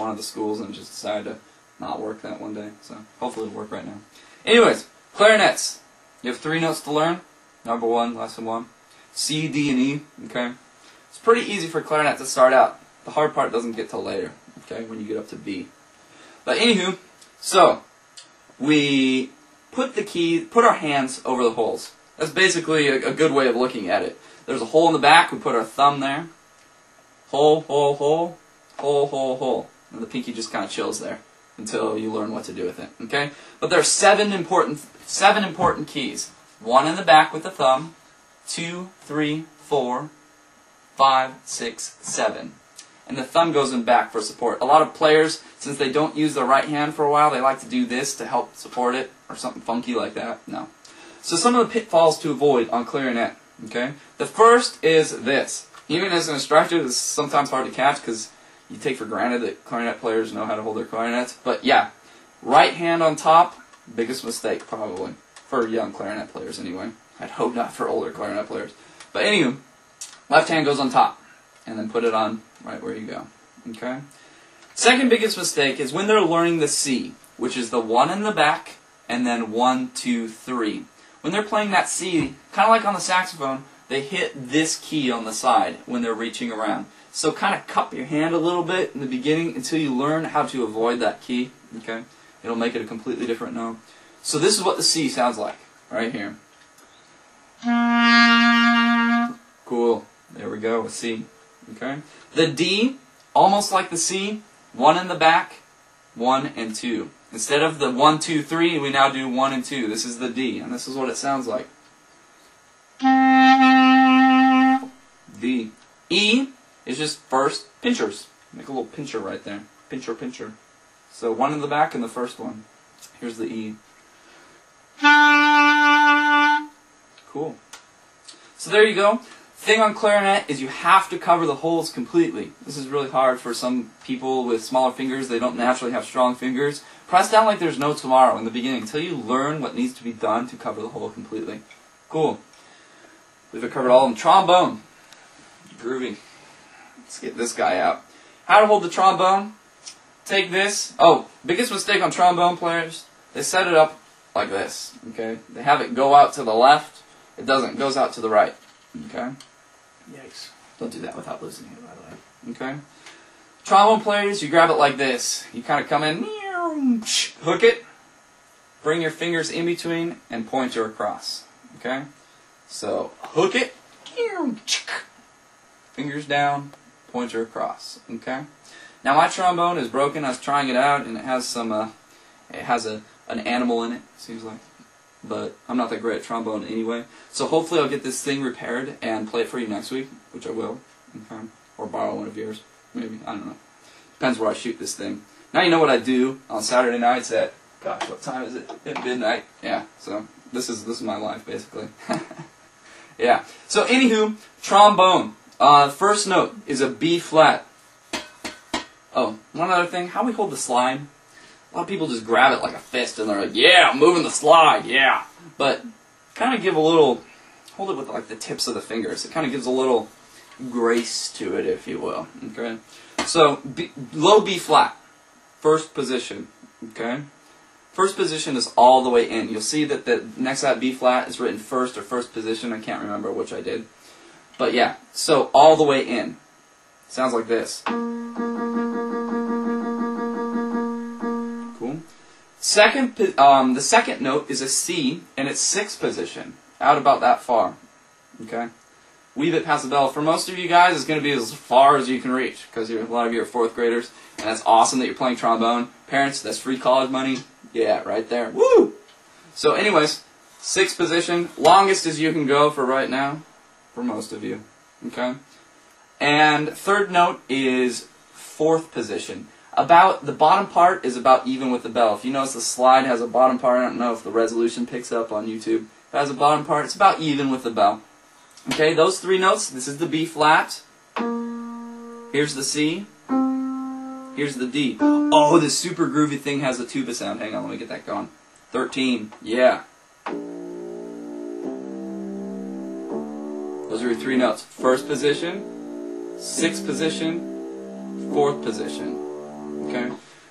one of the schools and just decided to not work that one day. So hopefully it'll work right now. Anyways, clarinets. You have 3 notes to learn. Number 1, lesson 1. C, D, and E. Okay. It's pretty easy for clarinet to start out. The hard part doesn't get till later. Okay, when you get up to B. But anywho, so we put our hands over the holes. That's basically a good way of looking at it. There's a hole in the back. We put our thumb there. Hole, hole, hole, hole, hole, hole. And the pinky just kind of chills there until you learn what to do with it. Okay? But there are 7 important keys. 1 in the back with the thumb. 2, 3, 4, 5, 6, 7. And the thumb goes in back for support. A lot of players, since they don't use their right hand for a while, they like to do this to help support it, or something funky like that. No. So some of the pitfalls to avoid on clarinet. Okay? The first is this. Even as an instructor, this is sometimes hard to catch because you take for granted that clarinet players know how to hold their clarinets. But yeah, right hand on top, biggest mistake probably. For young clarinet players anyway. I'd hope not for older clarinet players. But anyway, left hand goes on top. And then put it on right where you go. Okay? Second biggest mistake is when they're learning the C, which is the 1 in the back, and then 1, 2, 3. When they're playing that C, kind of like on the saxophone, they hit this key on the side when they're reaching around. So kind of cup your hand a little bit in the beginning until you learn how to avoid that key. Okay? It'll make it a completely different note. So this is what the C sounds like, right here. Cool. There we go, a C. Okay? The D, almost like the C, 1 in the back, 1 and 2. Instead of the 1, 2, 3, we now do 1 and 2. This is the D, and this is what it sounds like. D. E is just first pinchers. Make a little pincher right there. Pincher, pincher. So 1 in the back and the first one. Here's the E. Cool. So there you go. Thing on clarinet is you have to cover the holes completely. This is really hard for some people with smaller fingers. They don't naturally have strong fingers. Press down like there's no tomorrow in the beginning until you learn what needs to be done to cover the hole completely. Cool. We've covered all of them. Trombone. Groovy. Let's get this guy out. How to hold the trombone. Take this. Oh, biggest mistake on trombone players. They set it up like this. Okay? They have it go out to the left. It doesn't. It goes out to the right. Okay? Yikes. Don't do that without loosening it, by the way. Okay? Trombone players, you grab it like this. You kind of come in, hook it, bring your fingers in between, and pointer across. Okay? So, hook it, fingers down, pointer across. Okay? Now my trombone is broken. I was trying it out, and it has some, an animal in it, seems like. But I'm not that great at trombone anyway. So hopefully I'll get this thing repaired and play it for you next week, which I will. Okay? Or borrow one of yours. Maybe. I don't know. Depends where I shoot this thing. Now you know what I do on Saturday nights at, gosh, what time is it? At midnight. Yeah, so this is my life, basically. Yeah. So anywho, trombone. First note is a B flat. Oh, one other thing. How we hold the slide. A lot of people just grab it like a fist and they're like, yeah, I'm moving the slide, yeah. But kind of give a little, hold it with like the tips of the fingers. It kind of gives a little grace to it, if you will. Okay. So low B flat, first position. Okay. First position is all the way in. You'll see that the next to that B flat is written first or first position. I can't remember which I did. But yeah, so all the way in. Sounds like this. Cool. The second note is a C, and it's sixth position, out about that far. Okay. Weave it past the bell. For most of you guys, it's going to be as far as you can reach, because a lot of you are fourth graders, and that's awesome that you're playing trombone. Parents, that's free college money. Yeah, right there. Woo! So anyways, sixth position, longest as you can go for right now, for most of you. Okay? And third note is fourth position. About the bottom part is about even with the bell. If you notice the slide has a bottom part, I don't know if the resolution picks up on YouTube. If it has a bottom part, it's about even with the bell. Okay, those three notes, this is the B flat. Here's the C. Here's the D. Oh, this super groovy thing has a tuba sound. Hang on, let me get that going. 13. Yeah. Those are your three notes. First position, sixth position, fourth position. Okay?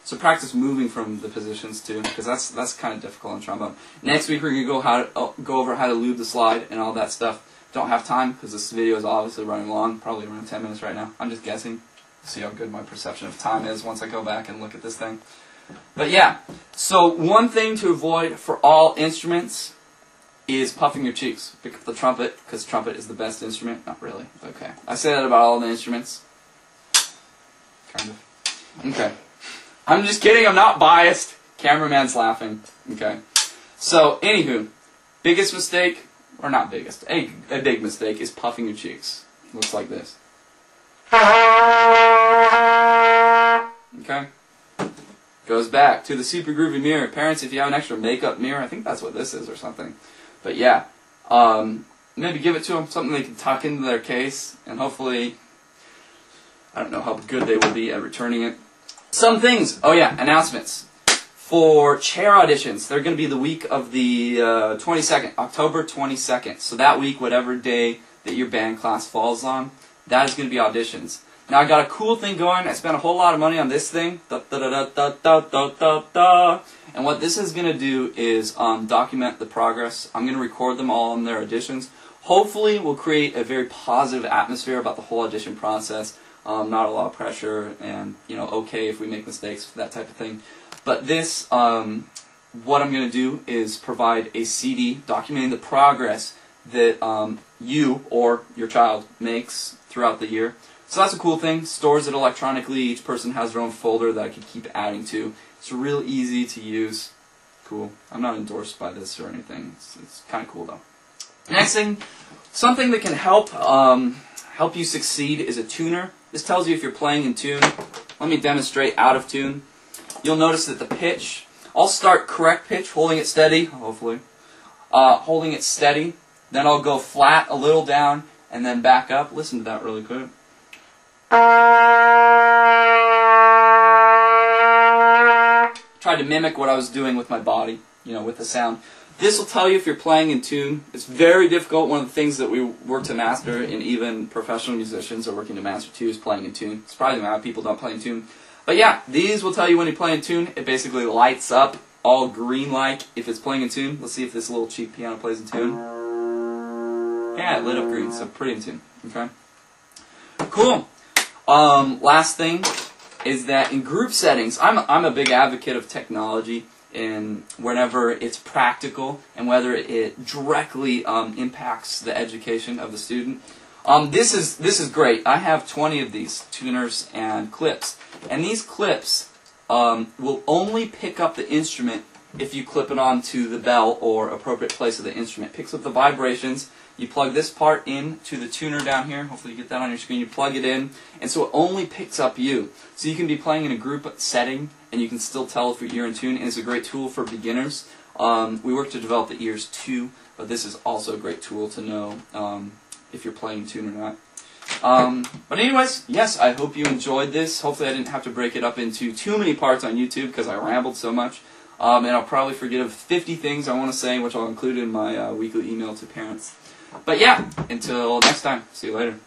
So practice moving from the positions too, because that's kind of difficult on trombone. Next week we're gonna go over how to lube the slide and all that stuff. Don't have time because this video is obviously running long, probably around 10 minutes right now. I'm just guessing. See how good my perception of time is once I go back and look at this thing. But yeah, so one thing to avoid for all instruments is puffing your cheeks. Pick up the trumpet, because trumpet is the best instrument. Not really, okay. I say that about all the instruments. Kind of. Okay. I'm just kidding, I'm not biased. Cameraman's laughing. Okay. So, anywho, biggest mistake, or not biggest, a big mistake is puffing your cheeks. Looks like this. Okay. Goes back to the super groovy mirror. Parents, if you have an extra makeup mirror, I think that's what this is or something. But yeah, maybe give it to them, something they can tuck into their case, and hopefully, I don't know how good they will be at returning it. Some things, oh yeah, announcements. For chair auditions, they're going to be the week of the 22nd, October 22nd. So that week, whatever day that your band class falls on, that is going to be auditions. Now I got a cool thing going. I spent a whole lot of money on this thing. And what this is going to do is document the progress. I'm going to record them all on their auditions. Hopefully we'll create a very positive atmosphere about the whole audition process. Not a lot of pressure and, okay if we make mistakes, that type of thing. But this, what I'm going to do is provide a CD documenting the progress that you or your child makes throughout the year. So that's a cool thing. Stores it electronically. Each person has their own folder that I can keep adding to. It's real easy to use. Cool. I'm not endorsed by this or anything. It's kind of cool though. Next thing, something that can help help you succeed is a tuner. This tells you if you're playing in tune. Let me demonstrate out of tune. You'll notice that the pitch, I'll start correct pitch, holding it steady, hopefully. Holding it steady. Then I'll go flat, a little down, and then back up. Listen to that really quick. Tried to mimic what I was doing with my body, with the sound. This will tell you if you're playing in tune. It's very difficult. One of the things that we work to master, and even professional musicians are working to master too, is playing in tune. It's surprising how people don't play in tune. But yeah, these will tell you when you play in tune. It basically lights up all green-like if it's playing in tune. Let's see if this little cheap piano plays in tune. Yeah, it lit up green, so pretty in tune. Okay. Cool. Last thing is that in group settings, I'm a big advocate of technology, and whenever it's practical and whether it directly impacts the education of the student. This is great. I have 20 of these tuners and clips, and these clips will only pick up the instrument if you clip it onto the bell or appropriate place of the instrument. It picks up the vibrations. You plug this part in to the tuner down here. Hopefully you get that on your screen. You plug it in, and so it only picks up you. So you can be playing in a group setting, and you can still tell if you're in tune, and it's a great tool for beginners. We work to develop the ears too, but this is also a great tool to know if you're playing in tune or not. But anyways, yes, I hope you enjoyed this. Hopefully I didn't have to break it up into too many parts on YouTube because I rambled so much. And I'll probably forget of 50 things I want to say, which I'll include in my weekly email to parents. But yeah, until next time, see you later.